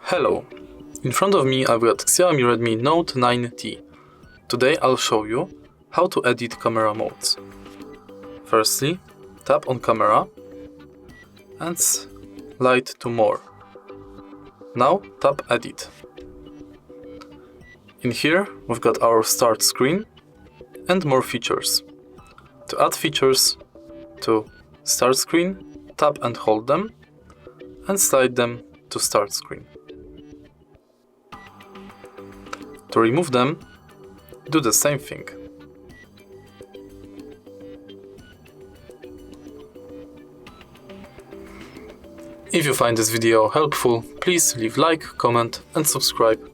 Hello, in front of me I've got XIAOMI Redmi Note 9T. Today I'll show you how to edit camera modes. Firstly, tap on camera and slide to more. Now tap edit. In here we've got our start screen and more features. To add features to start screen, tap and hold them and slide them to start screen. To remove them, do the same thing. If you find this video helpful, please leave like, comment and subscribe.